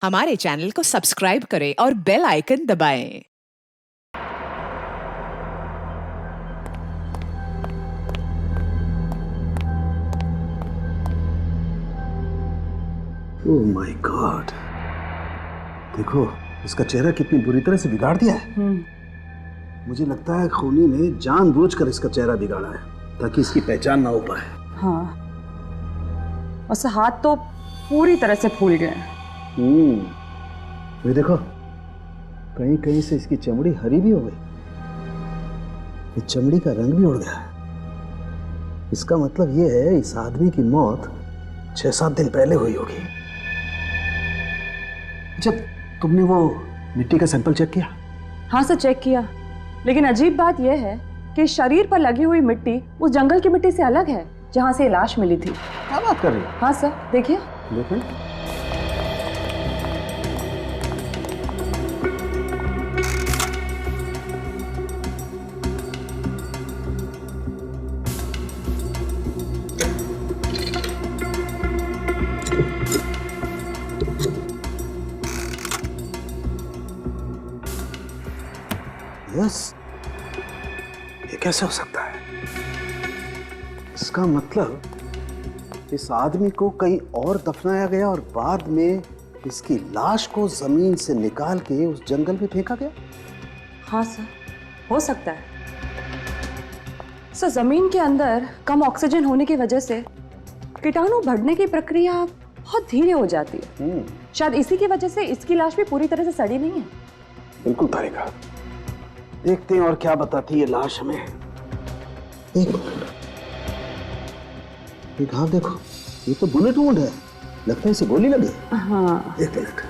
हमारे चैनल को सब्सक्राइब करें और बेल आइकन दबाएं। ओह माय गॉड, देखो इसका चेहरा कितनी बुरी तरह से बिगाड़ दिया है। मुझे लगता है खूनी ने जानबूझकर इसका चेहरा बिगाड़ा है ताकि इसकी पहचान ना हो पाए। हाँ, उसका हाथ तो पूरी तरह से फूल गया है। ये देखो, कहीं कहीं से इसकी चमड़ी हरी भी हो गई। इस चमड़ी का रंग भी उड़ गया है। इसका मतलब ये है इस आदमी की मौत 6-7 दिन पहले हुई होगी। जब तुमने वो मिट्टी का सैंपल चेक किया? हाँ सर, चेक किया, लेकिन अजीब बात यह है कि शरीर पर लगी हुई मिट्टी उस जंगल की मिट्टी से अलग है जहाँ से लाश मिली थी। क्या बात कर रही हो? हाँ सर, देखिए। देखें। यस, ये कैसे हो सकता है? इसका मतलब इस आदमी को कहीं और दफनाया गया और बाद में इसकी लाश को जमीन से निकाल के उस जंगल में फेंका गया। हाँ सर, हो सकता है। सर, जमीन के अंदर कम ऑक्सीजन होने की वजह से कीटाणु बढ़ने की प्रक्रिया बहुत धीरे हो जाती है। शायद इसी की वजह से इसकी लाश भी पूरी तरह से सड़ी नहीं है। बिल्कुल तारिका, देखते हैं और क्या बताती है लाश हमें। एक मिनट, ये घाव देखो, ये तो बुलेट वुंड है, लगता है इसे गोली लगी। हाँ, एक मिनट।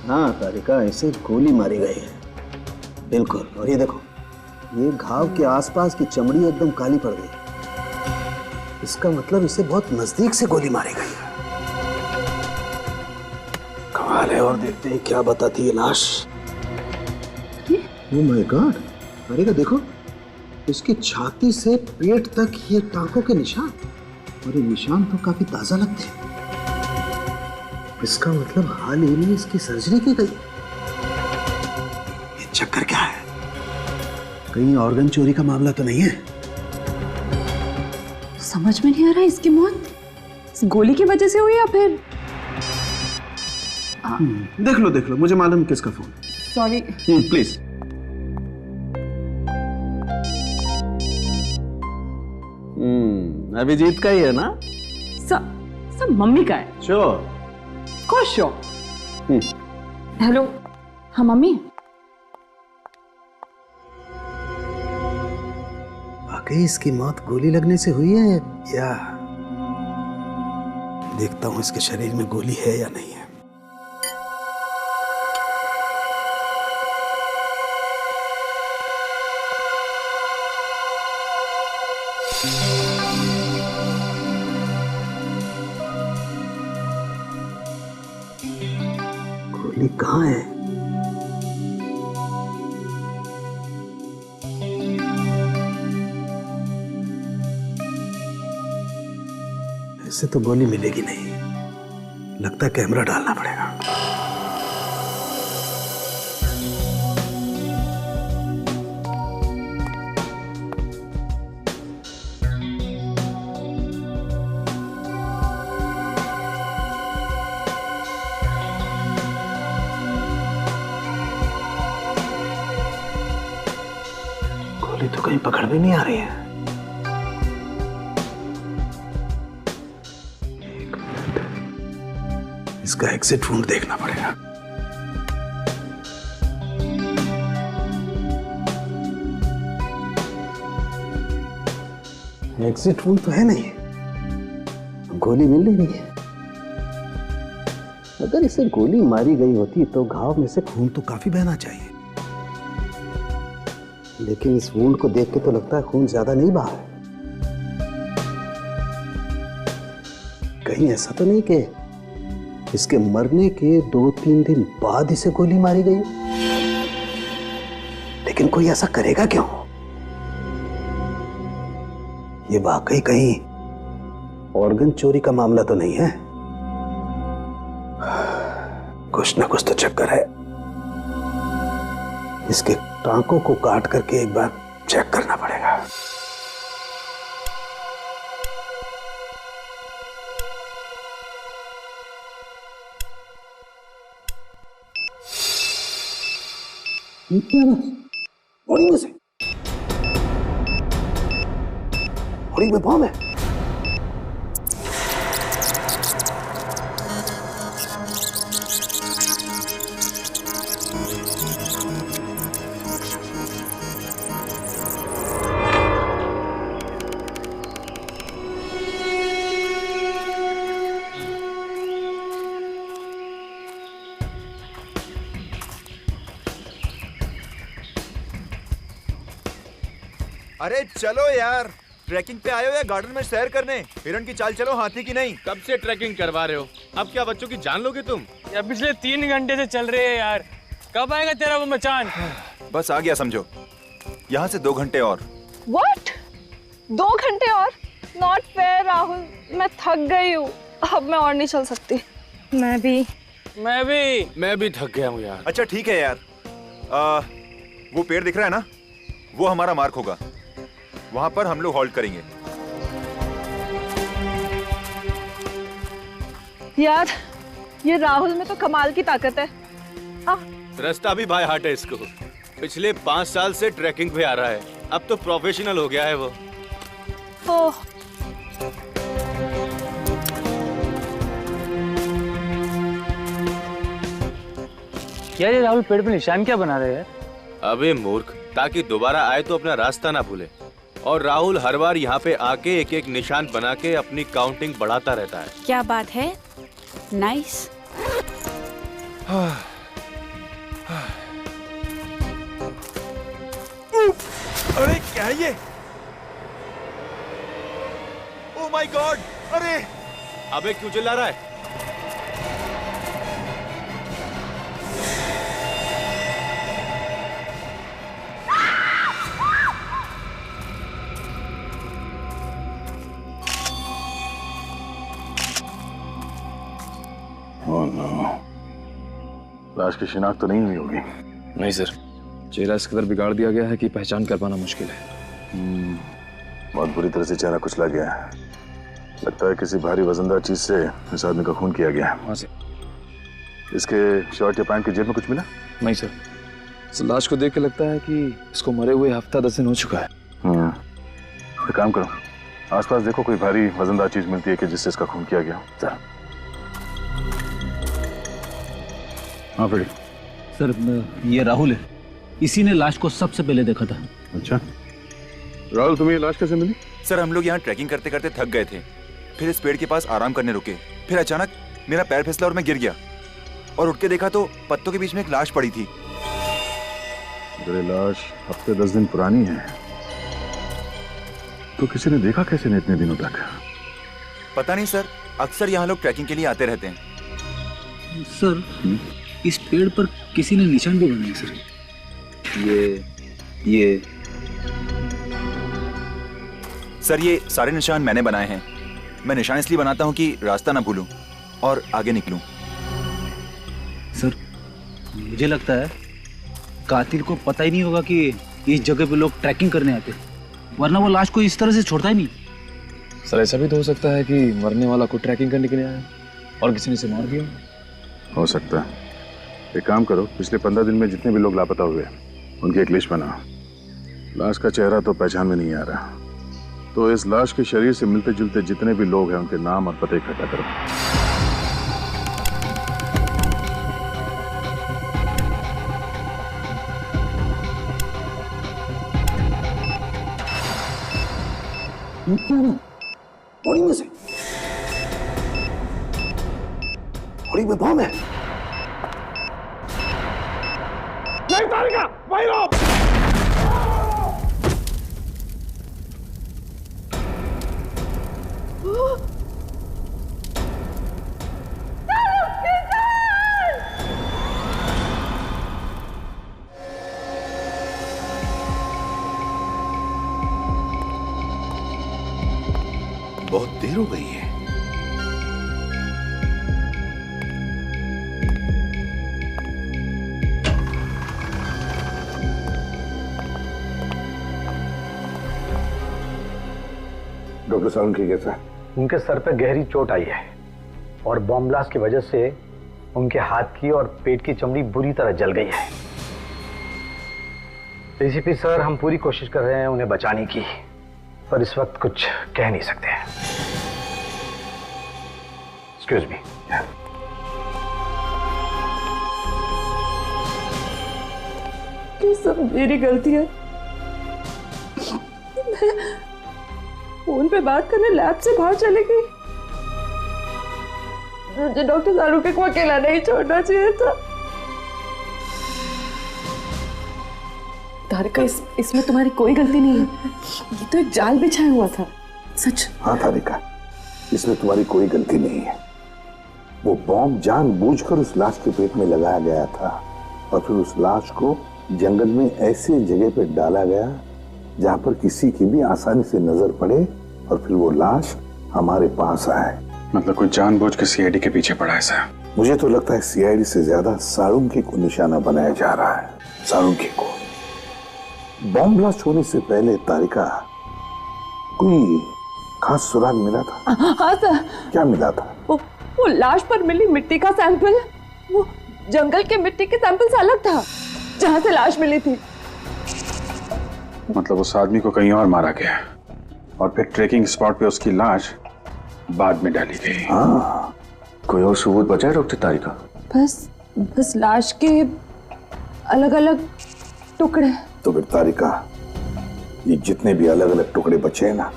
हाँ तारिका, इसे गोली मारी गई है, बिल्कुल। और ये देखो, ये घाव के आसपास की चमड़ी एकदम काली पड़ गई। इसका मतलब इसे बहुत नजदीक से गोली मारी गई है। कमाल है। और देखते हैं क्या बताती है लाश। ओह माय गॉड, तारिका देखो, इसकी छाती से पेट तक ये टांकों के निशान, और ये निशान तो काफी ताजा लगते हैं। इसका मतलब हाल ही में इसकी सर्जरी की गई। ये चक्कर क्या है? कहीं ऑर्गन चोरी का मामला तो नहीं है? समझ में नहीं आ रहा इसकी मौत इस गोली की वजह से हुई या फिर देख लो, मुझे मालूम किसका फोन। सॉरी। प्लीज। अभिजीत का ही है ना? सर, मम्मी का है। श्योर? खुश हो? हेलो, हाँ मम्मी। वाकई इसकी मौत गोली लगने से हुई है या? देखता हूं इसके शरीर में गोली है या नहीं है। गोली कहाँ है? ऐसे तो गोली मिलेगी नहीं, लगता है कैमरा डालना पड़ेगा। गोली तो कहीं पकड़ भी नहीं आ रही है। इसका एग्जिट वुंड देखना पड़ेगा। एग्जिट वुंड तो है नहीं, गोली मिल नहीं रही है। अगर इसे गोली मारी गई होती तो घाव में से खून तो काफी बहना चाहिए, लेकिन इस वुंड को देख के तो लगता है खून ज्यादा नहीं बहा है। कहीं ऐसा तो नहीं कि इसके मरने के 2-3 दिन बाद इसे गोली मारी गई? लेकिन कोई ऐसा करेगा क्यों? ये वाकई कहीं ऑर्गन चोरी का मामला तो नहीं है? कुछ ना कुछ तो चक्कर है। इसके टांकों को काट करके एक बार चेक करना पड़ेगा। बॉडी में से बॉडी में बॉम्ब है। अरे चलो यार, ट्रैकिंग पे आए हो या गार्डन में सैर करने? हिरण की चाल चलो, हाथी की नहीं। कब से ट्रैकिंग करवा रहे हो? अब क्या बच्चों की जान लोगे तुम? यार पिछले 3 घंटे से चल रहे हैं यार, कब आएगा तेरा वो मचान? बस आ गया समझो। यहाँ से 2 घंटे और। What? 2 घंटे और? Not fair राहुल, मैं थक गई हूँ, अब मैं और नहीं चल सकती। मैं भी थक गया हूँ यार। अच्छा ठीक है यार, वो पेड़ दिख रहा है ना, वो हमारा मार्क होगा। वहां पर हम लोग हॉल्ट करेंगे। यार ये राहुल में तो कमाल की ताकत है। रास्ता भी बाय हार्ट है इसको। पिछले 5 साल से ट्रैकिंग पे आ रहा है, अब तो प्रोफेशनल हो गया है वो। ओह यार ये राहुल पेड़ पे निशान क्या बना रहे हैं? अबे मूर्ख, ताकि दोबारा आए तो अपना रास्ता ना भूले। और राहुल हर बार यहाँ पे आके एक एक निशान बना के अपनी काउंटिंग बढ़ाता रहता है। क्या बात है, नाइस। अरे क्या है ये? Oh my God! अरे अबे क्यों चिल्ला रहा है? लाश की शिनाख्त तो नहीं हुई होगी? नहीं सर, चेहरा इस कदर बिगाड़ दिया गया है कि पहचान कर पाना मुश्किल है। बहुत बुरी तरह से चेहरा कुचला गया है। लगता है किसी भारी वजनदार चीज से इस आदमी का खून किया गया है। वहाँ से इसके शर्ट या पैंट की जेब में कुछ मिला? नहीं सर, इस लाश को देख के लगता है कि इसको मरे हुए हफ्ता 10 दिन हो चुका है। एक काम करो, आसपास देखो कोई भारी वजनदार चीज मिलती है कि जिससे इसका खून किया गया। सर हाँ फ्रेडी। सर ये राहुल है, इसी ने लाश को सबसे पहले देखा था। अच्छा राहुल, तुम्हें ये लाश कैसे मिली? सर हम लोग यहाँ ट्रैकिंग करते करते थक गए थे, फिर इस पेड़ के पास आराम करने रुके, फिर अचानक मेरा पैर फिसला और मैं गिर गया और उठ के देखा तो पत्तों के बीच में एक लाश पड़ी थी। अगर ये लाश हफ्ते 10 दिन पुरानी है तो किसी ने देखा कैसे नहीं इतने दिनों तक? पता नहीं सर, अक्सर यहाँ लोग ट्रैकिंग के लिए आते रहते हैं। सर इस पेड़ पर किसी ने निशान भी बनाए सर। ये सर ये सारे निशान मैंने बनाए हैं। मैं निशान इसलिए बनाता हूँ कि रास्ता ना भूलूं और आगे निकलूं। सर मुझे लगता है कातिल को पता ही नहीं होगा कि इस जगह पे लोग ट्रैकिंग करने आते, वरना वो लाश को इस तरह से छोड़ता ही नहीं। सर ऐसा भी तो हो सकता है कि मरने वाला को ट्रैकिंग करने के लिए आया और किसी ने इसे मार दिया। हो सकता है। एक काम करो, पिछले 15 दिन में जितने भी लोग लापता हुए उनकी एक लिस्ट बना। लाश का चेहरा तो पहचान में नहीं आ रहा, तो इस लाश के शरीर से मिलते जुलते जितने भी लोग हैं उनके नाम और पते इकट्ठा करो। बॉडी में से बॉडी में बॉम्ब है। नहीं तारिका, वहीं रहो। बहुत देर हो गई है। डॉक्टर सालुंखे कैसा है? उनके सर पे गहरी चोट आई है और बॉम्ब ब्लास्ट की वजह से उनके हाथ की और पेट की चमड़ी बुरी तरह जल गई है। डीसीपी सर, हम पूरी कोशिश कर रहे हैं उन्हें बचाने की, पर इस वक्त कुछ कह नहीं सकते हैं। Excuse me. ये सब मेरी गलती है। फोन पे बात करने लैब से बाहर चली गई। मुझे डॉक्टर सालुंखे को अकेला नहीं छोड़ना चाहिए था। तारिका, इसमें तुम्हारी कोई गलती नहीं है। ये तो एक जाल बिछाया हुआ था। सच। हाँ तारिका, इसमें तुम्हारी कोई गलती नहीं है। वो बॉम्ब जानबूझकर उस लाश के पेट में लगाया गया था और फिर उस लाश को जंगल में ऐसी जगह पे डाला गया जहां पर किसी की भी आसानी से नजर पड़े और फिर वो लाश हमारे पास आए। मतलब कोई जानबूझ के सीआईडी के पीछे पड़ा है सर? मुझे तो लगता है सीआईडी से ज्यादा सालुंखे को निशाना बनाया जा रहा है। सालुंखे को। बॉम्ब ब्लास्ट होने से पहले तारिका, कोई खास सुराग मिला था? हाँ सर। क्या मिला था? वो लाश पर मिली मिट्टी का सैंपल, वो जंगल के मिट्टी के सैंपल से अलग था जहां से लाश मिली थी। मतलब उस आदमी को कहीं और मारा गया और फिर ट्रेकिंग स्पॉट पे उसकी लाश बाद में डाली गई। हाँ। कोई और सबूत बचा है डॉक्टर तारिका? बस लाश के अलग अलग टुकड़े। तो फिर तारिका, ये जितने भी अलग अलग टुकड़े बचे हैं ना,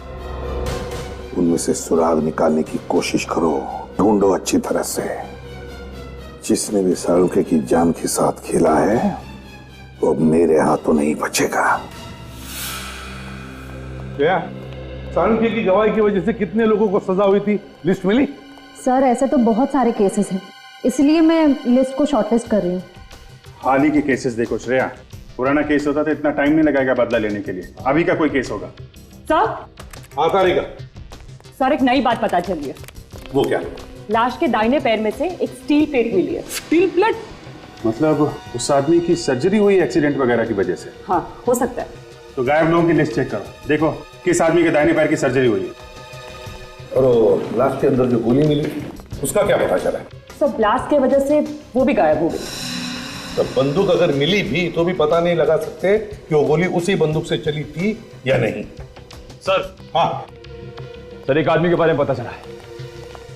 उनमें से सुराग निकालने की कोशिश करो, ढूंढो अच्छी तरह से। जिसने भी सालुंखे की जान के साथ खेला है वो अब मेरे हाथों नहीं बचेगा। क्या सालुंखे की गवाही की वजह से कितने लोगों को सजा हुई थी, लिस्ट मिली? सर, ऐसे तो बहुत सारे केसेस हैं, इसलिए मैं लिस्ट को शॉर्टलिस्ट कर रही हूँ। हाल ही के केसेस देखो श्रेया, पुराना केस होता तो इतना टाइम नहीं लगेगा बदला लेने के लिए। अभी का कोई केस होगा? सर। हाँ तारिका। सर, एक नई बात पता चली है। वो क्या? लाश के दाहिने पैर में से एक स्टील प्लेट मिली है। Steel plate? मतलब उस आदमी की सर्जरी हुई एक्सीडेंट वगैरह की वजह से? हाँ, हो सकता है। तो गायब लोगों की लिस्ट चेक करो, देखो किस आदमी के दाहिने पैर की सर्जरी हुई है। और लाश के अंदर जो गोली मिली उसका क्या पता चला? सब ब्लास्ट की वजह से वो भी गायब हो गई। तो बंदूक अगर मिली भी तो भी पता नहीं लगा सकते कि वो गोली उसी बंदूक से चली थी या नहीं। सर। हाँ सर, एक आदमी के बारे में पता चला है।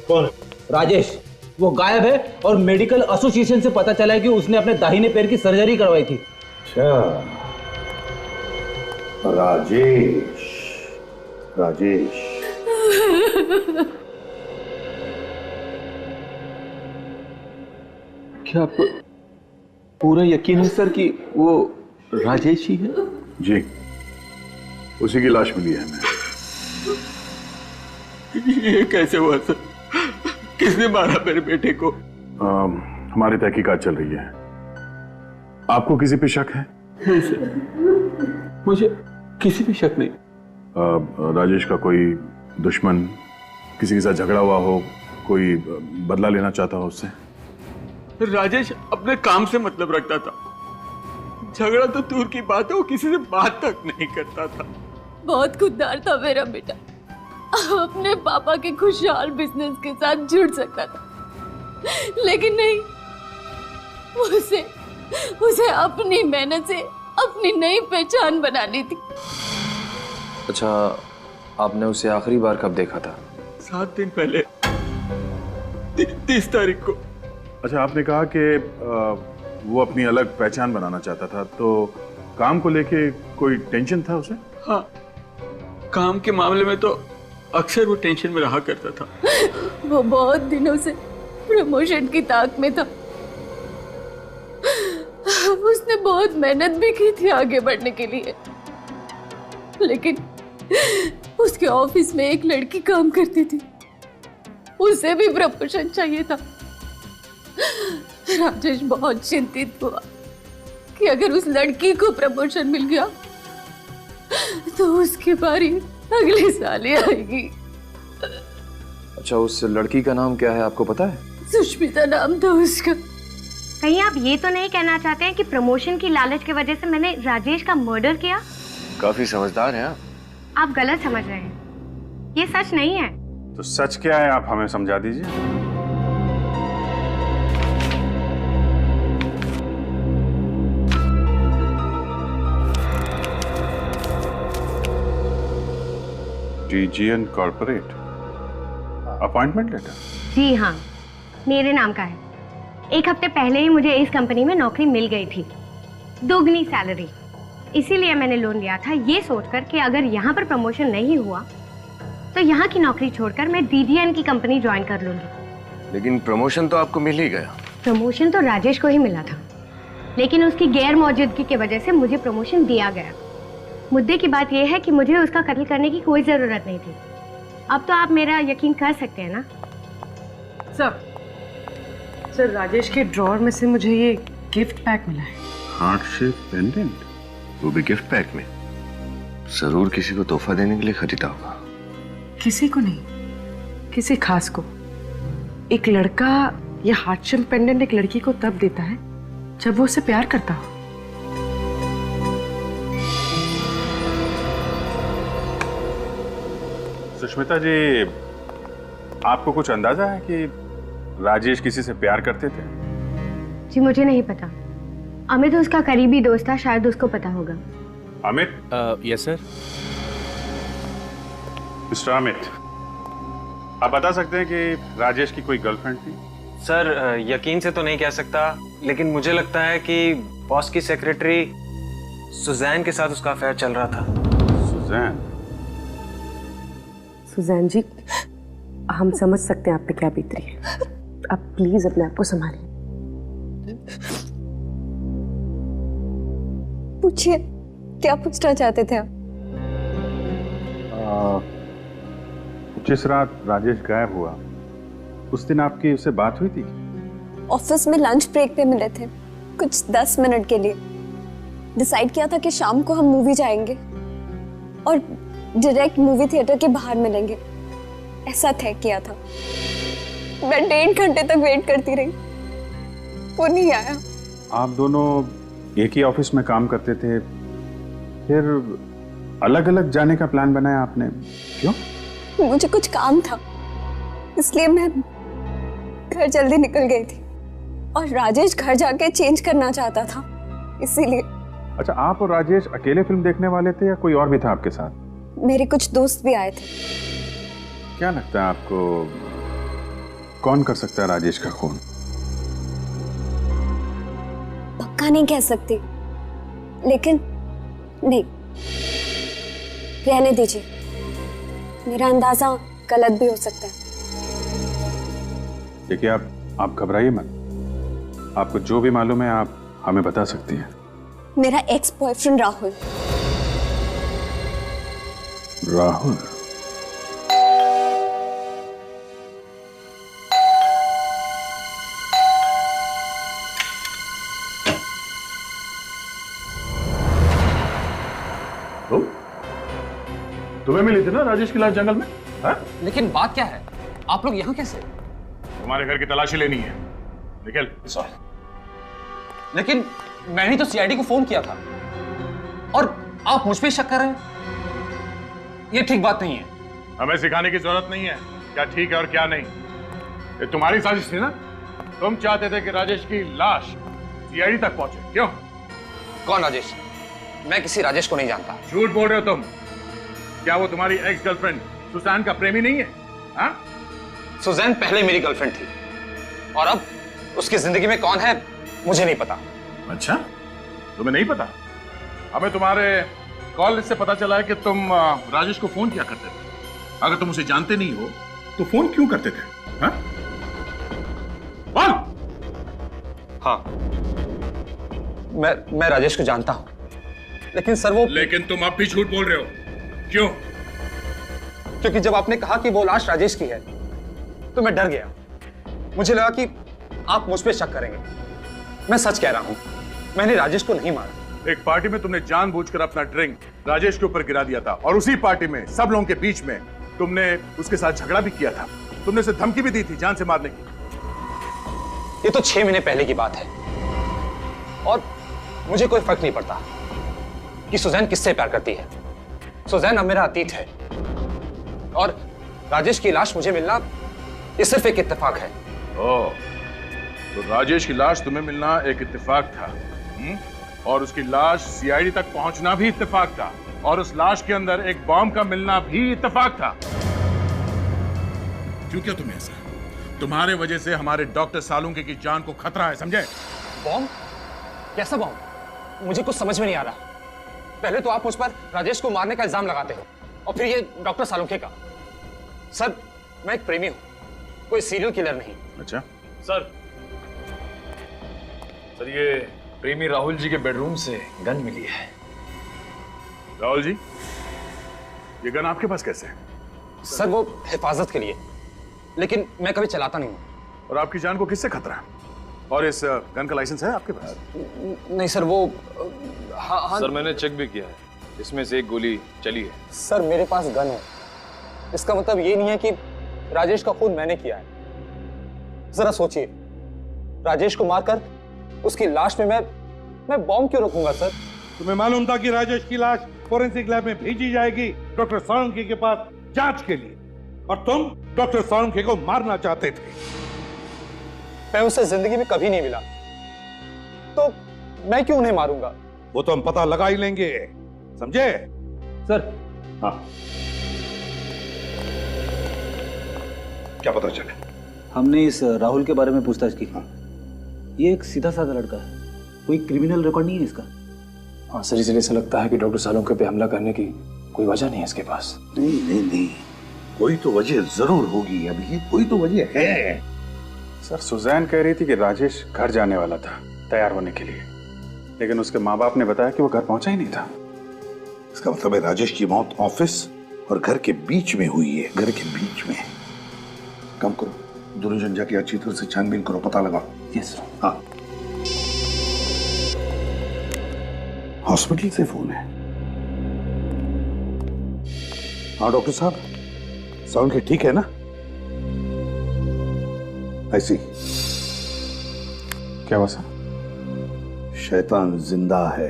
कौन? राजेश। वो गायब है और मेडिकल एसोसिएशन से पता चला है कि उसने अपने दाहिने पैर की सर्जरी करवाई थी। अच्छा, राजेश। राजेश। क्या आपको पूरा यकीन है सर कि वो राजेश ही है? जी, उसी की लाश मिली है हमें। ये कैसे हुआ सर? किसने मारा मेरे बेटे को? हमारी तहकीकात चल रही है। आपको किसी पे शक है? नहीं सर, मुझे किसी पे शक नहीं। राजेश का कोई दुश्मन, किसी के साथ झगड़ा हुआ हो, कोई बदला लेना चाहता हो उससे? राजेश अपने काम से मतलब रखता था, झगड़ा तो दूर की बात है, वो किसी से बात तक नहीं करता था। बहुत खुददार था मेरा बेटा, अपने पापा के खुशहाल बिजनेस के साथ जुड़ सकता था, लेकिन नहीं, उसे अपनी मेहनत से अपनी नई पहचान बनानी थी। अच्छा, आपने उसे आखिरी बार कब देखा था? 7 दिन पहले, 30 तारीख को। अच्छा, आपने कहा कि वो अपनी अलग पहचान बनाना चाहता था, तो काम को लेके कोई टेंशन था उसे? हाँ, काम के मामले में तो अक्सर वो टेंशन में रहा करता था। वो बहुत दिनों से प्रमोशन की ताक में था। उसने बहुत मेहनत भी की थी आगे बढ़ने के लिए, लेकिन उसके ऑफिस में एक लड़की काम करती थी, उसे भी प्रमोशन चाहिए था। राजेश बहुत चिंतित हुआ कि अगर उस लड़की को प्रमोशन मिल गया तो उसकी बारी अगले साल ही आएगी। अच्छा, उस लड़की का नाम क्या है आपको पता है? सुष्मिता नाम था उसका। कहीं आप ये तो नहीं कहना चाहते हैं कि प्रमोशन की लालच की वजह से मैंने राजेश का मर्डर किया? काफी समझदार हैं आप गलत समझ रहे हैं, ये सच नहीं है। तो सच क्या है आप हमें समझा दीजिए। DGN corporate appointment letter? जी हाँ, मेरे नाम का है। एक हफ्ते पहले ही मुझे इस कंपनी में नौकरी मिल गई थी, दोगुनी सैलरी। इसीलिए मैंने लोन लिया था, ये सोचकर कि अगर यहाँ पर प्रमोशन नहीं हुआ तो यहाँ की नौकरी छोड़कर मैं DGN की कंपनी ज्वाइन कर लूंगी। लेकिन प्रमोशन तो आपको मिल ही गया। प्रमोशन तो राजेश को ही मिला था, लेकिन उसकी गैर मौजूदगी की वजह से मुझे प्रमोशन दिया गया। मुद्दे की बात यह है कि मुझे उसका कत्ल करने की कोई जरूरत नहीं थी। अब तो आप मेरा यकीन कर सकते हैं ना? सर राजेश के ड्रॉअर में से मुझे ये गिफ्ट पैक मिला है। हार्ट शेप पेंडेंट, वो भी गिफ्ट पैक में। जरूर किसी को तोहफा देने के लिए खरीदा होगा। किसी को नहीं, किसी खास को। एक लड़का ये हार्ट शेप पेंडेंट एक लड़की को तब देता है जब वो उसे प्यार करता हो। सुष्मिता जी, आपको कुछ अंदाजा है कि राजेश किसी से प्यार करते थे? जी मुझे नहीं पता। अमित उसका करीबी दोस्त था, शायद उसको पता होगा। Amit? Yes sir. Mister Amit, आप बता सकते हैं कि राजेश की कोई गर्लफ्रेंड थी? सर यकीन से तो नहीं कह सकता, लेकिन मुझे लगता है कि बॉस की सेक्रेटरी सुजैन के साथ उसका अफेयर चल रहा था। सुजैन? सुजैन जी, हम समझ सकते हैं आप पे क्या बीत रही है। आप प्लीज अपने आप को संभालिए। पूछिए, क्या पूछना चाहते थे आप? जिस रात राजेश गायब हुआ उस दिन आपकी उससे बात हुई थी? ऑफिस में लंच ब्रेक पे मिले थे, कुछ 10 मिनट के लिए। डिसाइड किया था कि शाम को हम मूवी जाएंगे और डायरेक्ट मूवी थिएटर के बाहर मिलेंगे, ऐसा तय किया था। मैं 1.5 घंटे तक वेट करती रही, वो नहीं आया। आप दोनों एक ही ऑफिस में काम करते थे, फिर अलग अलग जाने का प्लान बनाया आपने, क्यों? मुझे कुछ काम था, इसलिए मैं घर जल्दी निकल गई थी और राजेश घर जाके चेंज करना चाहता था, इसीलिए। अच्छा, आप और राजेश अकेले फिल्म देखने वाले थे या कोई और भी था आपके साथ? मेरे कुछ दोस्त भी आए थे। क्या लगता है आपको, कौन कर सकता है राजेश का खून? पक्का नहीं कह सकती, लेकिन नहीं, रहने दीजिए। मेरा अंदाजा गलत भी हो सकता है। देखिए, आप घबराइए मत। आपको जो भी मालूम है आप हमें बता सकती हैं। मेरा एक्स बॉयफ्रेंड राहुल। राहुल? तुम्हें मिली थी ना राजेश की लाश जंगल में? हा? लेकिन बात क्या है, आप लोग यहाँ कैसे? तुम्हारे घर की तलाशी लेनी है, निकल। लेकिन मैंने तो सीआईडी को फोन किया था और आप मुझ पे शक कर रहे हैं, ये ठीक बात नहीं है। हमें सिखाने की जरूरत नहीं है क्या ठीक है और क्या नहीं। ये तुम्हारी साजिश थी ना? तुम चाहते थे कि राजेश की लाश सीआईडी तक पहुंचे, क्यों? कौन राजेश? मैं किसी राजेश को नहीं जानता। झूठ बोल रहे हो तुम। क्या वो तुम्हारी एक्स गर्लफ्रेंड सुजैन का प्रेमी नहीं है? हाँ? सुजैन पहले मेरी गर्लफ्रेंड थी और अब उसकी जिंदगी में कौन है मुझे नहीं पता। अच्छा, तुम्हें नहीं पता? हमें तुम्हारे कॉल लिस्ट से पता चला है कि तुम राजेश को फोन किया करते थे। अगर तुम उसे जानते नहीं हो तो फोन क्यों करते थे? हाँ? बोल। हाँ, मैं राजेश को जानता हूं, लेकिन सर वो। लेकिन तुम अब भी झूठ बोल रहे हो, क्यों? क्योंकि जब आपने कहा कि वो लाश राजेश की है तो मैं डर गया। मुझे लगा कि आप मुझ पे शक करेंगे। मैं सच कह रहा हूं, मैंने राजेश को नहीं मारा। एक पार्टी में तुमने जानबूझकर अपना ड्रिंक राजेश के ऊपर गिरा दिया था और उसी पार्टी में सब लोगों के बीच में तुमने उसके साथ झगड़ा भी किया था, तुमने उसे धमकी भी दी थी जान से मारने की। ये तो 6 महीने पहले की बात है और मुझे कोई फर्क नहीं पड़ता कि सुजैन किससे प्यार करती है। सुजैन अब मेरा अतीत है और राजेश की लाश मुझे मिलना ये सिर्फ एक इत्तेफाक है। ओह, तो राजेश की लाश तुम्हें मिलना एक इत्तेफाक था, और उसकी लाश सीआईडी तक पहुंचना भी इत्तेफाक था, और उस लाश के अंदर एक बॉम्ब का मिलना भी इत्तेफाक था। क्यों क्या तुम्हें ऐसा? तुम्हारे वजह से हमारे डॉक्टर सालुंके की जान को खतरा है, समझे? बॉम्ब? कैसा बॉम्ब? मुझे कुछ समझ में नहीं आ रहा। पहले तो आप मुझ पर राजेश को मारने का इल्जाम लगाते हो और फिर ये डॉक्टर सालुंके का। सर, मैं एक प्रेमी हूं, कोई सीरियल किलर नहीं। अच्छा सर, ये प्रेमी राहुल जी के बेडरूम से गन मिली है। राहुल जी, ये गन आपके पास कैसे है? सर, वो हिफाजत के लिए, लेकिन मैं कभी चलाता नहीं हूं। और आपकी जान को किससे खतरा है? और इस गन का लाइसेंस है आपके पास? नहीं सर, वो हाँ। सर, मैंने चेक भी किया है, इसमें से एक गोली चली है। सर, मेरे पास गन है, इसका मतलब ये नहीं है कि राजेश का खून मैंने किया है। जरा सोचिए, राजेश को मारकर उसकी लाश में मैं बॉम्ब क्यों रखूंगा सर? तुम्हें मालूम था कि राजेश की लाश फोरेंसिक लैब में भेजी जाएगी डॉक्टर सालुंके के पास जांच के लिए, और तुम डॉक्टर सालुंके को मारना चाहते थे। मैं उसे जिंदगी में कभी नहीं मिला, तो मैं क्यों उन्हें मारूंगा? वो तो हम पता लगा ही लेंगे, समझे? सर, हाँ, क्या पता चले? हमने इस राहुल के बारे में पूछताछ की। ये एक सीधा साधा लड़का है, कोई क्रिमिनल रिकॉर्ड नहीं है इसका। हाँ सर, इसलिए ऐसा लगता है कि डॉक्टर सालुंके पे हमला करने की कोई वजह नहीं है इसके पास। नहीं, कोई तो वजह जरूर होगी। अभी कोई तो वजह है। सर, सुजैन कह रही थी कि राजेश घर जाने वाला था तैयार होने के लिए, लेकिन उसके माँ बाप ने बताया कि वो घर पहुंचा ही नहीं था। इसका मतलब है राजेश की मौत ऑफिस और घर के बीच में हुई है। घर के बीच में। काम करो, दोनों जन जाके अच्छी तरह से छानबीन करो, पता लगाओ। Yes sir. हाँ, हॉस्पिटल से फोन है। हाँ डॉक्टर साहब, सालुंके ठीक है ना? ऐसी क्या हुआ सर? शैतान जिंदा है।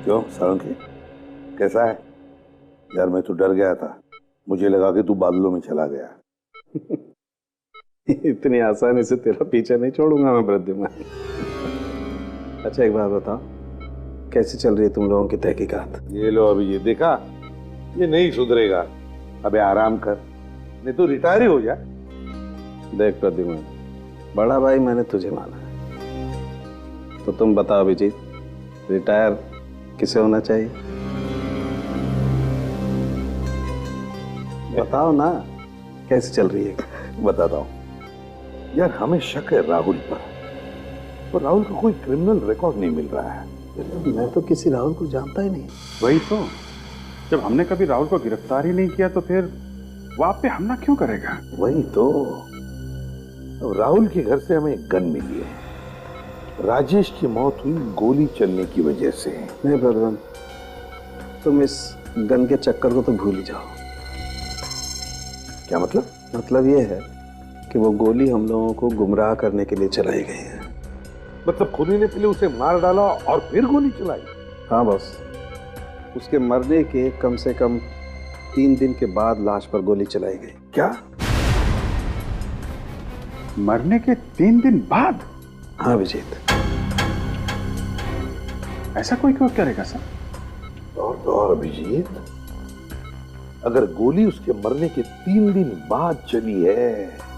क्यों सालुंके, कैसा है? यार मैं तो डर गया था, मुझे लगा कि तू बादलों में चला गया। इतनी आसानी से तेरा पीछा नहीं छोड़ूंगा मैं प्रद्युम्न। अच्छा एक बात बताओ, कैसे चल रही है तुम लोगों की तहकीकात? ये लो, अभी ये देखा, ये नहीं सुधरेगा। अबे आराम कर, नहीं तो रिटायर ही हो जा। देख प्रद्युम्न, बड़ा भाई मैंने तुझे माना है, तो तुम बताओ अभिजीत, रिटायर किसे होना चाहिए? बताओ ना, कैसे चल रही है? बताता हूँ यार, हमें शक है राहुल पर, और राहुल का कोई क्रिमिनल रिकॉर्ड नहीं मिल रहा है। मैं तो किसी राहुल को जानता ही नहीं। वही तो, जब हमने कभी राहुल को गिरफ्तार ही नहीं किया तो फिर वो आप पे हमला क्यों करेगा? वही तो, अब राहुल के घर से हमें एक गन मिली है। राजेश की मौत हुई गोली चलने की वजह से। नहीं प्रद्युम्न, तुम इस गन के चक्कर को तो भूल ही जाओ। क्या मतलब? मतलब ये है कि वो गोली हम लोगों को गुमराह करने के लिए चलाई गई है। मतलब खुनी ने पहले उसे मार डाला और फिर गोली चलाई? हाँ बॉस, उसके मरने के कम से कम 3 दिन के बाद लाश पर गोली चलाई गई। क्या? मरने के 3 दिन बाद? हाँ अभिजीत। ऐसा कोई क्यों करेगा सर? और अभिजीत, अगर गोली उसके मरने के 3 दिन बाद चली है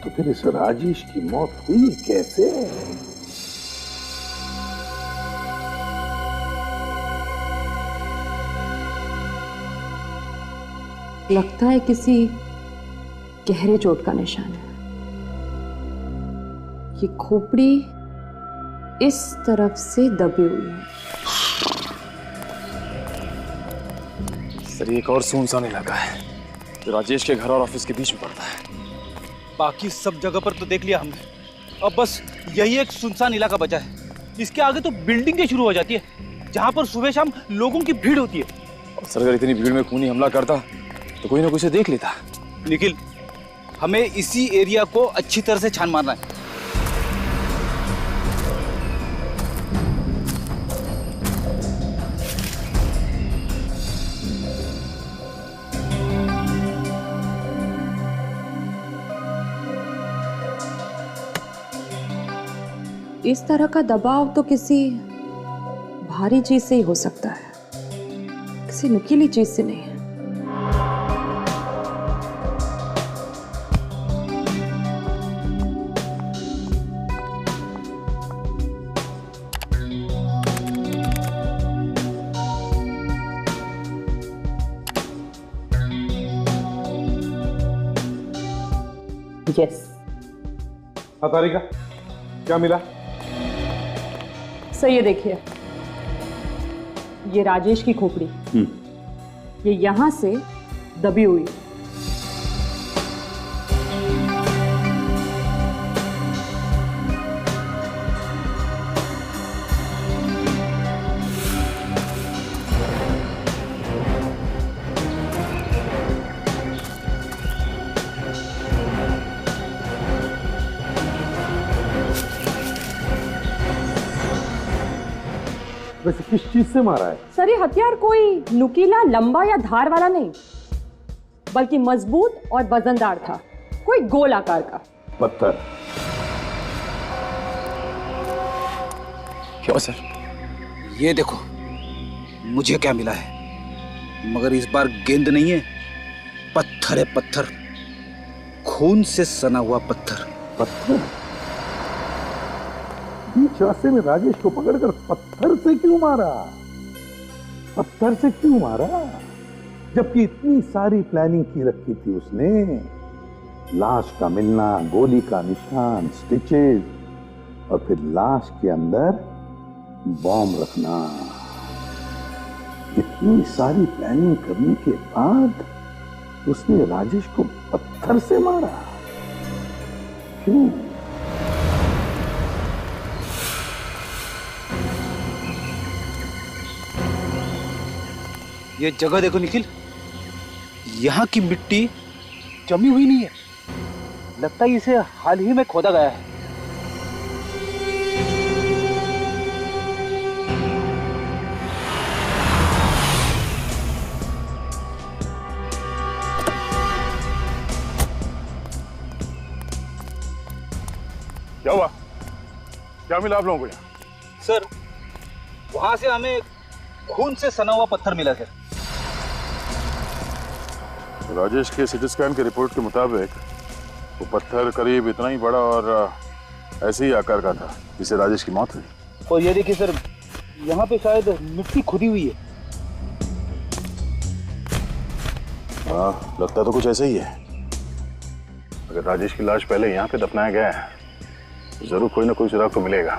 तो फिर इस राजेश की मौत हुई कैसे? लगता है किसी गहरे चोट का निशान है। ये खोपड़ी इस तरफ से दबी हुई है। सर, एक और सुनसान इलाका है जो राजेश के घर और ऑफिस के बीच में पड़ता है। बाकी सब जगह पर तो देख लिया हमने, अब बस यही एक सुनसान इलाका बचा है इसके आगे तो बिल्डिंगें शुरू हो जाती है जहां पर सुबह शाम लोगों की भीड़ होती है। और सर अगर इतनी भीड़ में खूनी हमला करता तो कोई ना कोई से देख लेता। निखिल, हमें इसी एरिया को अच्छी तरह से छान मारना है। इस तरह का दबाव तो किसी भारी चीज से ही हो सकता है, किसी नुकीली चीज से नहीं है। यस। हाँ तारिका, क्या मिला? सर ये देखिए, ये राजेश की खोपड़ी, ये यहां से दबी हुई। वैसे किस चीज से मारा है? सर ये हथियार कोई नुकीला, लंबा या धार वाला नहीं, बल्कि मजबूत और वजनदार था, कोई गोल आकार का पत्थर। क्यों सर? ये देखो मुझे क्या मिला है, मगर इस बार गेंद नहीं है, पत्थर है, पत्थर, खून से सना हुआ पत्थर। पत्थर? बीच रास्ते में राजेश को पकड़कर पत्थर से क्यों मारा? पत्थर से क्यों मारा? जबकि इतनी सारी प्लानिंग की रखी थी उसने, लाश का मिलना, गोली का निशान, स्टिचेस, और फिर लाश के अंदर बॉम्ब रखना। इतनी सारी प्लानिंग करने के बाद उसने राजेश को पत्थर से मारा, क्यों? ये जगह देखो निखिल, यहाँ की मिट्टी जमी हुई नहीं है, लगता है इसे हाल ही में खोदा गया है। क्या हुआ? क्या मिला आप लोगों को यहाँ? सर वहां से हमें खून से सना हुआ पत्थर मिला सर। राजेश के सिटी स्कैन की रिपोर्ट के मुताबिक वो पत्थर करीब इतना ही बड़ा और ऐसे ही आकार का था जिससे राजेश की मौत हुई। और ये देखिए सर, यहाँ पे शायद मिट्टी खुदी हुई है। हाँ, लगता तो कुछ ऐसा ही है। अगर राजेश की लाश पहले यहाँ पे दफनाया गया है तो जरूर कोई ना कोई सुराग तो मिलेगा।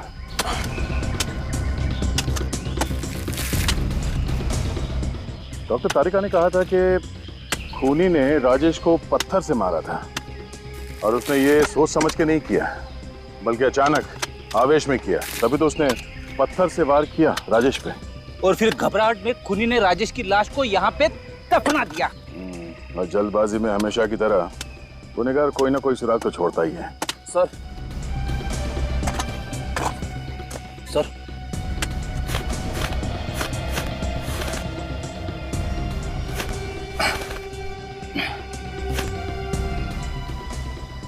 डॉक्टर तारिका ने कहा था कि खूनी ने राजेश को पत्थर से मारा था और उसने ये सोच समझ के नहीं किया, बल्कि अचानक आवेश में किया, तभी तो उसने पत्थर से वार किया राजेश पे। और फिर घबराहट में खूनी ने राजेश की लाश को यहाँ पे दफना दिया। और जल्दबाजी में हमेशा की तरह गुनहगार कोई ना कोई सुराग तो छोड़ता ही है। सर सर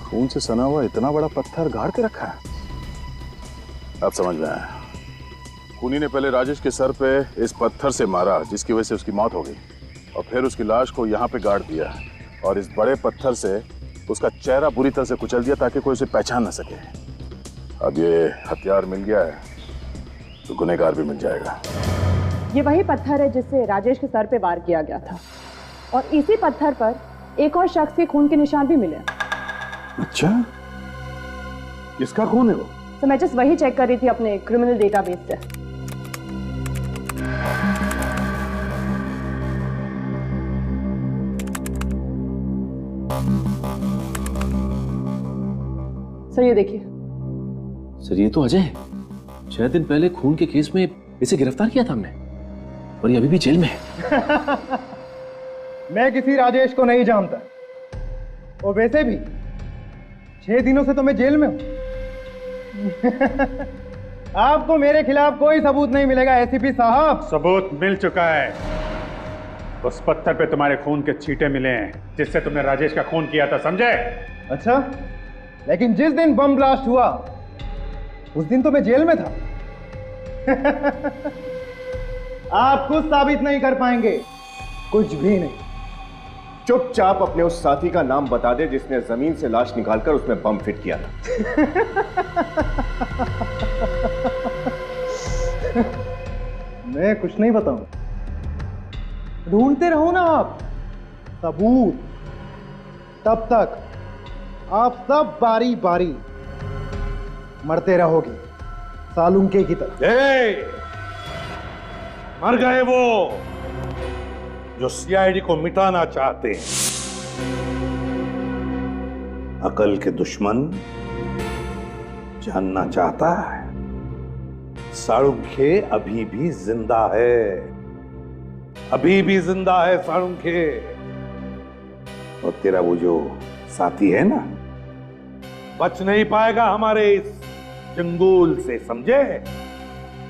खून से सना हुआ इतना बड़ा पत्थर गाड़ के रखा है। अब समझ में आया, खूनी ने पहले राजेश के सर पे इस पत्थर से मारा जिसकी वजह से उसकी मौत हो गई, और फिर उसकी लाश को यहाँ पे गाड़ दिया और इस बड़े पत्थर से उसका चेहरा बुरी तरह से कुचल दिया ताकि कोई उसे पहचान न सके। अब ये हथियार मिल गया है तो गुनहगार भी मिल जाएगा। ये वही पत्थर है जिससे राजेश के सर पे वार किया गया था, और इसी पत्थर पर एक और शख्स के खून के निशान भी मिले। अच्छा, किसका खून है वो? तो मैं जस्ट वही चेक कर रही थी अपने क्रिमिनल डेटाबेस से। सर ये देखिए। सर ये तो अजय है 6 दिन पहले खून के केस में इसे गिरफ्तार किया था हमने, और ये अभी भी जेल में है। मैं किसी राजेश को नहीं जानता, और वैसे भी 6 दिनों से तो मैं जेल में हूं। आपको मेरे खिलाफ कोई सबूत नहीं मिलेगा एसीपी साहब। सबूत मिल चुका है। उस पत्थर पे तुम्हारे खून के छींटे मिले हैं जिससे तुमने राजेश का खून किया था, समझे? अच्छा, लेकिन जिस दिन बम ब्लास्ट हुआ उस दिन तो मैं जेल में था। आप कुछ साबित नहीं कर पाएंगे, कुछ भी नहीं। चुपचाप अपने उस साथी का नाम बता दे जिसने जमीन से लाश निकालकर उसमें बम फिट किया था। मैं कुछ नहीं बताऊं। ढूंढते रहो ना आप सबूत, तब तक आप सब बारी बारी मरते रहोगे सालुंके की तरह। मर गए वो जो सीआईडी को मिटाना चाहते हैं। अकल के दुश्मन जानना चाहता है साळुंखे अभी भी जिंदा है, अभी भी जिंदा है साळुंखे। और तेरा वो जो साथी है ना, बच नहीं पाएगा हमारे इस जंगूल से, समझे?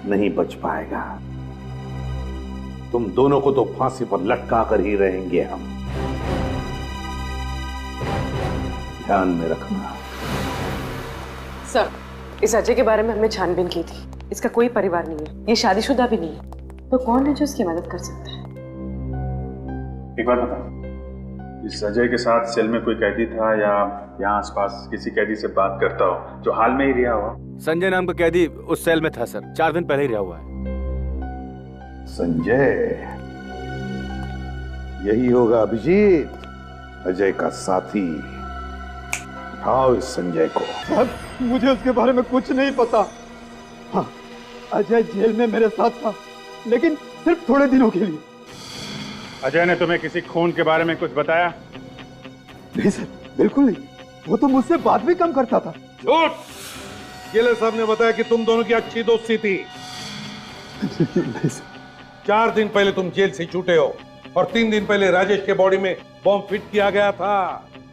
नहीं बच पाएगा। तुम दोनों को तो फांसी पर लटका कर ही रहेंगे हम, ध्यान में रखना। सर, इस अजय के बारे में हमने छानबीन की थी। इसका कोई परिवार नहीं है, ये शादीशुदा भी नहीं है, तो कौन है जो इसकी मदद कर सकता है? एक बार बताओ, इस अजय के साथ सेल में कोई कैदी था या यहाँ आसपास किसी कैदी से बात करता हो जो हाल में ही रिहा हुआ? संजय नाम का कैदी उस सेल में था सर, 4 दिन पहले ही रिहा हुआ है। संजय, यही होगा अभिजीत, अजय का साथी। उठाओ इस संजय को। सर, मुझे उसके बारे में कुछ नहीं पता। हाँ, अजय जेल में मेरे साथ था, लेकिन सिर्फ थोड़े दिनों के लिए। अजय ने तुम्हें किसी खून के बारे में कुछ बताया? नहीं सर, बिल्कुल नहीं। वो तो मुझसे बात भी कम करता था। झूठ! जेलर साहब ने बताया कि तुम दोनों की अच्छी दोस्ती थी। नहीं सर। 4 दिन पहले तुम जेल से छूटे हो और 3 दिन पहले राजेश के बॉडी में बॉम्ब फिट किया गया था।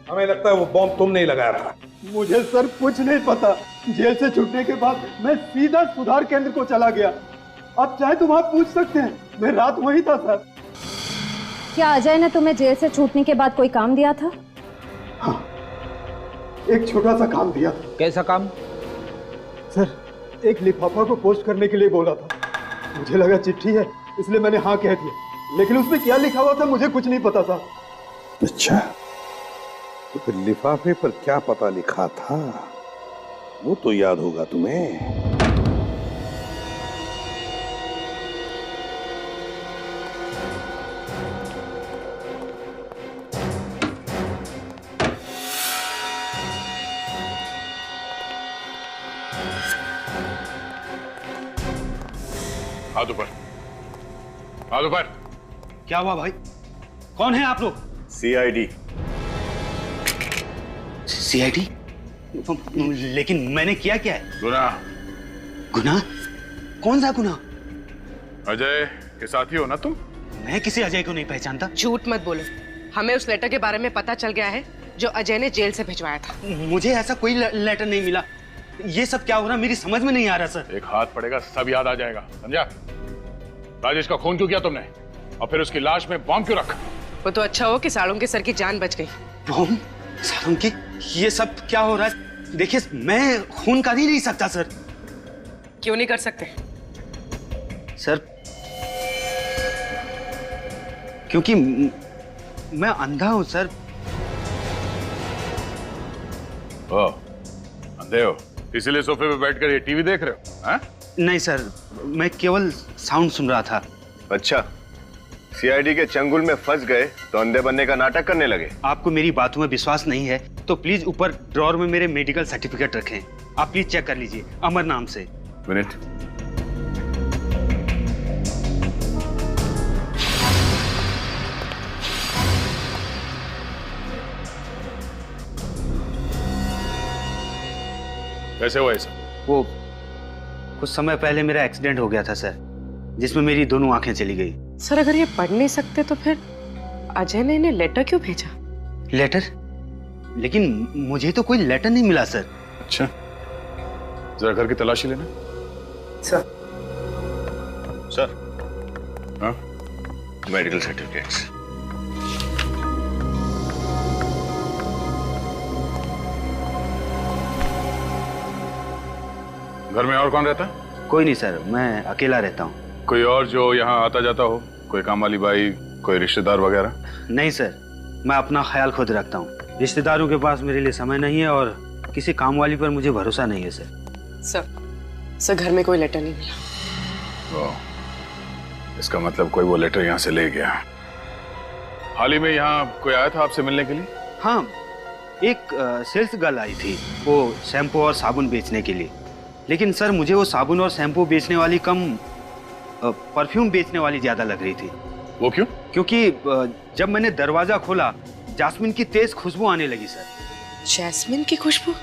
हमें लगता है वो बॉम्ब तुमने ही लगाया था। मुझे सर कुछ नहीं पता। जेल से छूटने के बाद मैं सीधा सुधार केंद्र को चला गया। आप चाहे तो वहां पूछ सकते हैं, मैं रात वहीं था सर। क्या अजय ने तुम्हें जेल से छूटने के बाद कोई काम दिया था? हाँ, एक छोटा सा काम दिया था। कैसा काम? सर, एक लिफाफा को पोस्ट करने के लिए बोला था। मुझे लगा चिट्ठी है, इसलिए मैंने हाँ कह दिया, लेकिन उसमें क्या लिखा हुआ था मुझे कुछ नहीं पता था। अच्छा, तो फिर लिफाफे पर क्या पता लिखा था वो तो याद होगा तुम्हें। हाथ ऊपर, हाथ ऊपर। क्या हुआ भाई? कौन है आप लोग? सीआईडी। सीआईडी? लेकिन मैंने किया क्या है? गुनाह। गुनाह? कौन सा गुनाह? अजय के साथी हो ना तुम? मैं किसी अजय को नहीं पहचानता। झूठ मत बोलो, हमें उस लेटर के बारे में पता चल गया है जो अजय ने जेल से भिजवाया था। मुझे ऐसा कोई लेटर नहीं मिला। ये सब क्या हो रहा मेरी समझ में नहीं आ रहा सर। एक हाथ पड़ेगा सब याद आ जाएगा, समझा? राजेश का खून क्यों किया तुमने, और फिर उसकी लाश में बॉम्ब क्यों रखा? वो तो अच्छा हो कि साळुंके सर की जान बच गई। बॉम्ब? साळुंके? ये सब क्या हो रहा है? देखिए, मैं खून कर ही नहीं सकता सर। क्यों नहीं कर सकते? सर, क्योंकि मैं अंधा हूं सर। ओ, अंधे हो इसीलिए सोफे पे बैठकर ये टीवी देख रहे हो? हाँ? नहीं सर, मैं केवल साउंड सुन रहा था। अच्छा, सीआईडी के चंगुल में फंस गए तो अंधे बनने का नाटक करने लगे। आपको मेरी बातों में विश्वास नहीं है तो प्लीज ऊपर ड्रॉर में मेरे मेडिकल सर्टिफिकेट रखें। आप प्लीज चेक कर लीजिए, अमर नाम से। मिनट। कैसे हुआ ऐसा? वो कुछ समय पहले मेरा एक्सीडेंट हो गया था सर, जिसमें मेरी दोनों आंखें चली गई। सर अगर ये पढ़ नहीं सकते तो फिर अजय ने इन्हें लेटर क्यों भेजा? लेटर? लेकिन मुझे तो कोई लेटर नहीं मिला सर। अच्छा, जरा घर की तलाशी लेना। सर। सर। हाँ? Medical certificates. घर में और कौन रहता है? कोई नहीं सर, मैं अकेला रहता हूँ। कोई और जो यहाँ आता जाता हो? कोई काम वाली बाई, कोई रिश्तेदार वगैरह? नहीं सर, मैं अपना ख्याल खुद रखता हूँ। रिश्तेदारों के पास मेरे लिए समय नहीं है और किसी काम वाली पर मुझे भरोसा नहीं है सर। सर घर में कोई लेटर नहीं मिला। इसका मतलब कोई वो लेटर यहाँ से ले गया। हाल ही में यहाँ कोई आया था आपसे मिलने के लिए? हाँ, एक सेल्स गर्ल आई थी, वो शैम्पू और साबुन बेचने के लिए। लेकिन सर मुझे वो साबुन और शैम्पू बेचने वाली कम परफ्यूम बेचने वाली ज्यादा लग रही थी। वो क्यों? क्योंकि जब मैंने दरवाजा खोला, जास्मिन की तेज खुशबू आने लगी सर। जैस्मिन की खुशबू?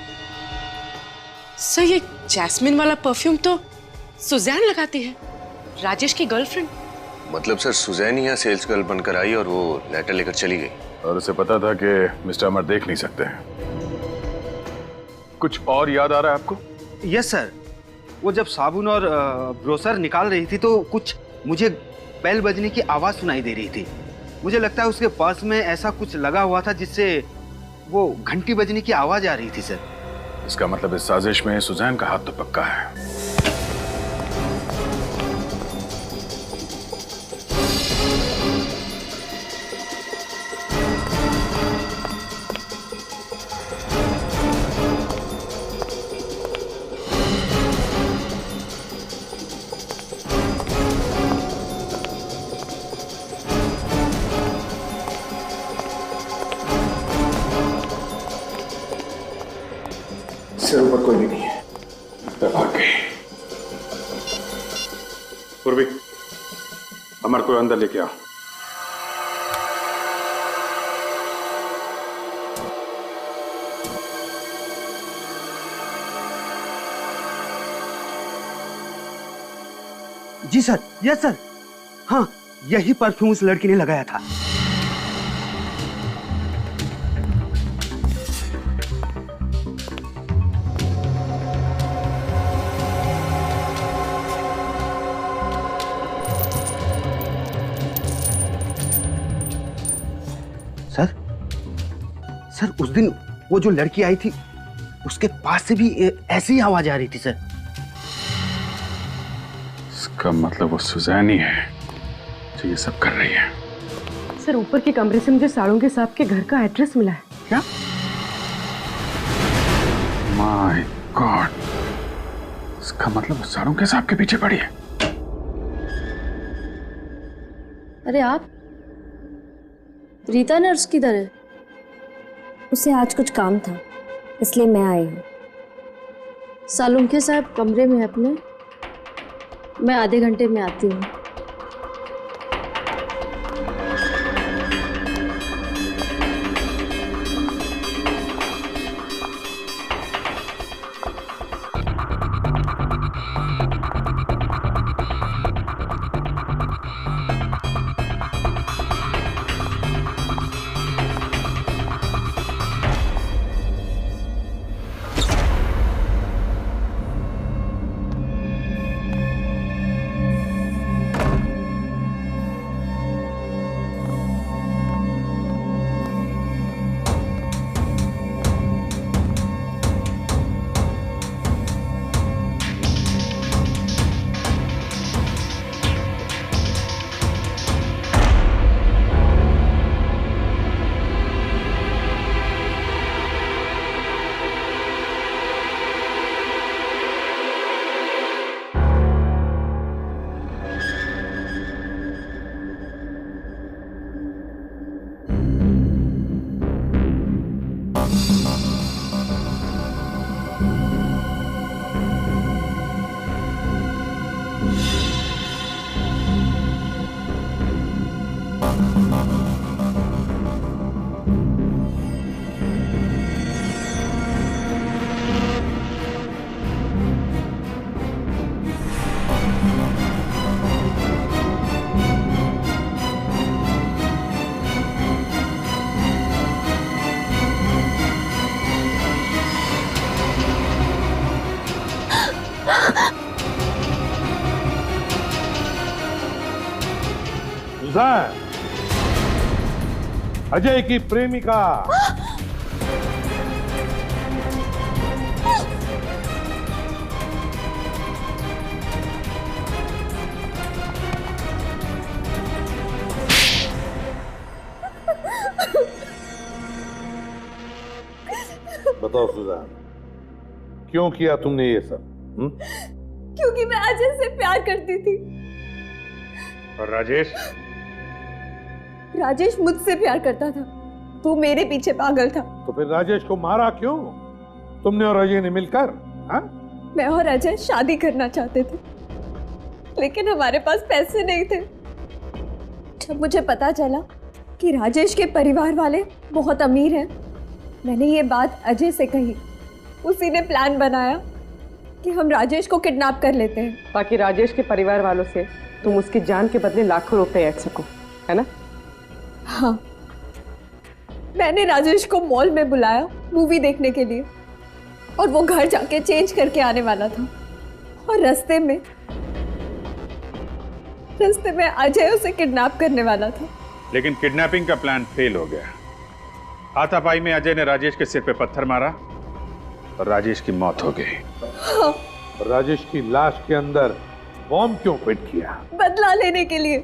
सर ये जैस्मिन वाला परफ्यूम तो सुजैन लगाती है, राजेश की गर्लफ्रेंड। मतलब सर सुजैन ही यहाँ सेल्स गर्ल बनकर आई और वो लेटर लेकर चली गई। और उसे पता था कि मिस्टर अमर देख नहीं सकते हैं। कुछ और याद आ रहा है आपको? यस सर, वो जब साबुन और ब्रोसर निकाल रही थी तो कुछ मुझे बेल बजने की आवाज सुनाई दे रही थी। मुझे लगता है उसके पर्स में ऐसा कुछ लगा हुआ था जिससे वो घंटी बजने की आवाज आ रही थी सर। इसका मतलब इस साजिश में सुजैन का हाथ तो पक्का है। सिर ऊपर कोई भी नहीं है। भाग गई। पूर्वी, अमर को अंदर लेके आओ। जी सर, यस सर। हाँ, यही परफ्यूम उस लड़की ने लगाया था। सर उस दिन वो जो लड़की आई थी उसके पास से भी ऐसी ही आवाज आ रही थी सर। इसका मतलब वो सुजैन ही है जो ये सब कर रही है। सर ऊपर के कमरे से मुझे साळुंके साहब के घर का एड्रेस मिला है। क्या? माय गॉड, इसका मतलब साळुंके साहब के पीछे पड़ी है। अरे आप? रीता नर्स किधर है? उसे आज कुछ काम था इसलिए मैं आई हूँ। सालुंके साहब कमरे में अपने, मैं आधे घंटे में आती हूँ। सुजान, अजय की प्रेमिका। बताओ सुजान, क्यों किया तुमने ये सब? क्योंकि मैं अजय से प्यार करती थी। और राजेश? राजेश मुझसे प्यार करता था, तू मेरे पीछे पागल था। तो फिर राजेश को मारा क्यों तुमने और अजय ने मिलकर? हाँ? मैं और अजय शादी करना चाहते थे, लेकिन हमारे पास पैसे नहीं थे। जब मुझे पता चला कि राजेश के परिवार वाले बहुत अमीर हैं, मैंने ये बात अजय से कही। उसी ने प्लान बनाया कि हम राजेश को किडनैप कर लेते हैं, ताकि राजेश के परिवार वालों से तुम उसकी जान के बदले लाखों रुपए ऐड सको, है ना? हाँ, मैंने राजेश को मॉल में बुलाया मूवी देखने के लिए, और वो घर जाके चेंज करके आने वाला था। और रास्ते में अजय उसे किडनैप करने वाला था। लेकिन किडनैपिंग का प्लान फेल हो गया। हाथापाई में अजय ने राजेश के सिर पे पत्थर मारा और राजेश की मौत हो गई। हाँ। राजेश की लाश के अंदर बॉम्ब क्यों फिट किया? बदला लेने के लिए।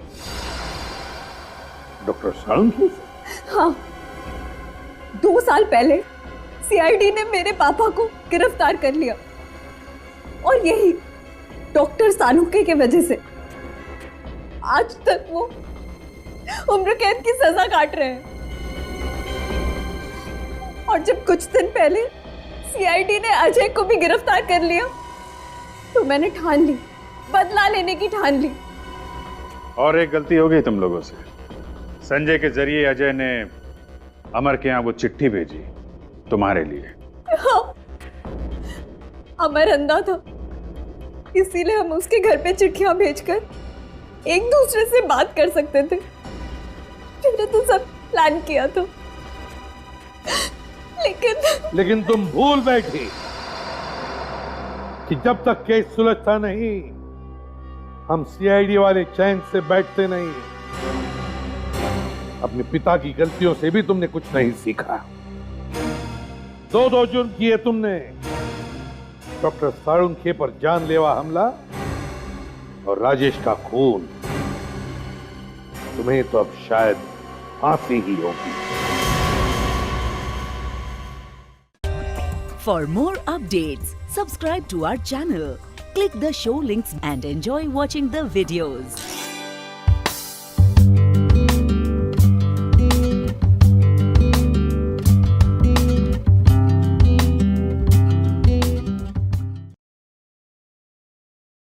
डॉक्टर साळुंखे? हाँ, 2 साल पहले सीआईडी ने मेरे पापा को गिरफ्तार कर लिया, और यही डॉक्टर साळुंखे की वजह से आज तक वो उम्र कैद की सजा काट रहे हैं। और जब कुछ दिन पहले सीआईडी ने अजय को भी गिरफ्तार कर लिया, तो मैंने ठान ली, बदला लेने की ठान ली। और एक गलती हो गई तुम लोगों से। संजय के जरिए अजय ने अमर के यहाँ वो चिट्ठी भेजी तुम्हारे लिए। हाँ, अमर अंधा था, इसीलिए हम उसके घर पे चिट्ठियां भेजकर एक दूसरे से बात कर सकते थे। मैंने तो सब प्लान किया था, लेकिन तुम भूल बैठी कि जब तक केस सुलझता नहीं, हम सीआईडी वाले चैन से बैठते नहीं। अपने पिता की गलतियों से भी तुमने कुछ नहीं सीखा। 2 जुर्म किए तुमने, डॉक्टर साळुंखे पर जानलेवा हमला और राजेश का खून। तुम्हें तो अब शायद फांसी ही होगी। For more updates, subscribe to our channel, click the show links and enjoy watching the videos.